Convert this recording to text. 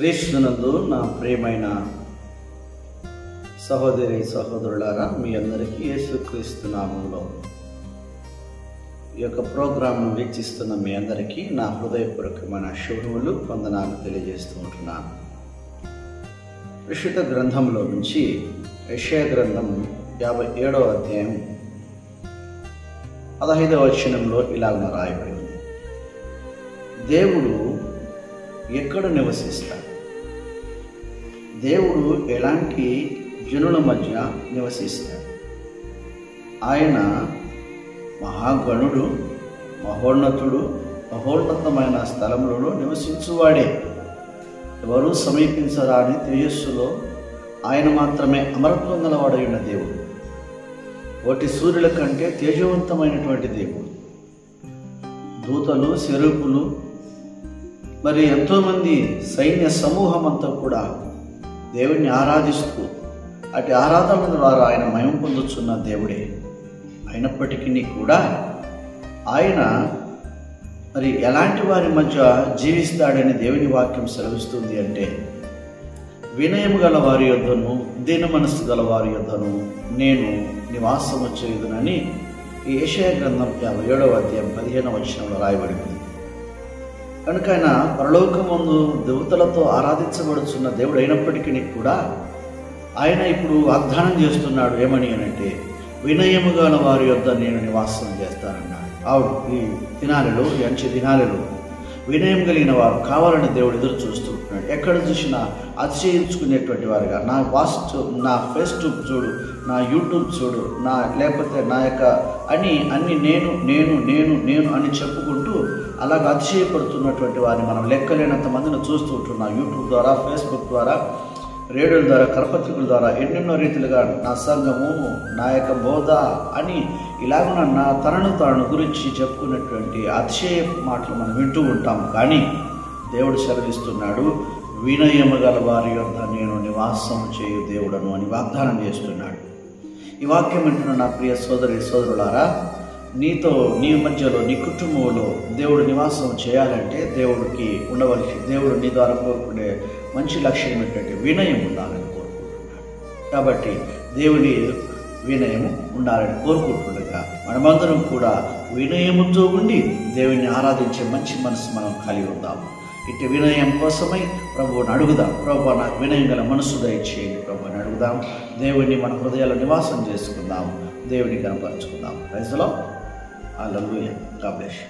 క్రీస్తునందు నా ప్రియమైన సహోదరి సహోదరులారా, మీ అందరికీ యేసుక్రీస్తు నామములో ఈ యొక్క ప్రోగ్రాంను వీక్షిస్తున్న మీ అందరికీ నా హృదయపూర్వకమైన శుభములు, వందనాలు తెలియజేస్తూ ఉంటున్నాను. పరిశుద్ధ గ్రంథంలో నుంచి యెషయా గ్రంథం 57వ అధ్యాయం 15వ వచనంలో ఇలాగ రాయబడింది: దేవుడు ఎక్కడ నివసిస్తాడు? దేవుడు ఎలాంటి జనుల మధ్య నివసిస్తాడు? ఆయన మహాగణుడు, మహోన్నతుడు, మహోన్నతమైన స్థలములలో నివసించువాడే. ఎవరూ సమీపించరాని తేజస్సులో ఆయన మాత్రమే అమరత్వం గలవాడై ఉన్న దేవుడు. కోటి సూర్యుల కంటే తేజవంతమైనటువంటి దేవుడు. దూతలు, సెరూపులు, మరి ఎంతోమంది సైన్య సమూహం అంతా కూడా దేవుణ్ణి ఆరాధిస్తూ అటు ఆరాధన ద్వారా ఆయన మహిమ పొందుతున్న దేవుడే. అయినప్పటికీ కూడా ఆయన మరి ఎలాంటి వారి మధ్య జీవిస్తాడని దేవుని వాక్యం సెలవిస్తుంది అంటే, వినయము గల వారి యొద్దను, దీన మనస్సు గల వారి యొద్దను నేను నివాసము చేయుదునని ఈ యెషయా గ్రంథం 57వ అధ్యాయం 15వ వచనంలో రాయబడింది. కనుక ఆయన పరలోకమందు దేవతలతో ఆరాధించబడుతున్న దేవుడు అయినప్పటికీ కూడా ఆయన ఇప్పుడు వాగ్దానం చేస్తున్నాడు. ఏమని అంటే, వినయము గల వారి యొద్ద నేను నివాసం చేస్తానన్నాడు. అవును, ఈ దినాలలో, ఈ అంచె దినాలలో వినయం కలిగిన వారు కావాలని దేవుడు ఎదురు చూస్తున్నాడు. ఎక్కడ చూసినా అతిశయించుకునేటువంటి వారుగా, నా ఫేస్బుక్ చూడు, నా యూట్యూబ్ చూడు, లేకపోతే నా యొక్క అన్ని నేను నేను నేను నేను అని చెప్పుకుంటూ అలాగ అతిశయపడుతున్నటువంటి వారిని మనం లెక్కలేనంత మందిని చూస్తూ ఉంటున్నాం. యూట్యూబ్ ద్వారా, ఫేస్బుక్ ద్వారా, రేడియోల ద్వారా, కరపత్రికల ద్వారా ఎన్నెన్నో రీతిలుగా నా సంఘము, నా యొక్క బోధ అని ఇలాగున తనను గురించి చెప్పుకున్నటువంటి అతిశయ మాటలు మనం వింటూ ఉంటాం. కానీ దేవుడు సెలవిస్తున్నాడు, వినయము గల వారి యొద్ద నేను నివాసం చేయు దేవుడను అని వాగ్దానం చేస్తున్నాడు. ఈ వాక్యం వింటున్న నా ప్రియ సోదరి సోదరులారా, నీ మధ్యలో, నీ కుటుంబంలో దేవుడు నివాసం చేయాలంటే దేవుడు నీ ద్వారా కోరుకునే మంచి లక్ష్యం ఏంటంటే వినయం ఉండాలని కోరుకుంటున్నాడు. కాబట్టి దేవుని వినయము ఉండాలని కోరుకుంటుండగా మనమందరం కూడా వినయముతో ఉండి దేవుని ఆరాధించే మంచి మనసు మనం కలిగి ఉందాము. ఇటు వినయం కోసమై ప్రభువుని అడుగుదాం. ప్రభు, నాకు వినయం గల మనసు దయచేయండి ప్రభు అని అడుగుదాం. దేవుని మన హృదయాల్లో నివాసం చేసుకుందాం, దేవుని కనపరుచుకుందాం. Praise the lord. Hallelujah. God bless you.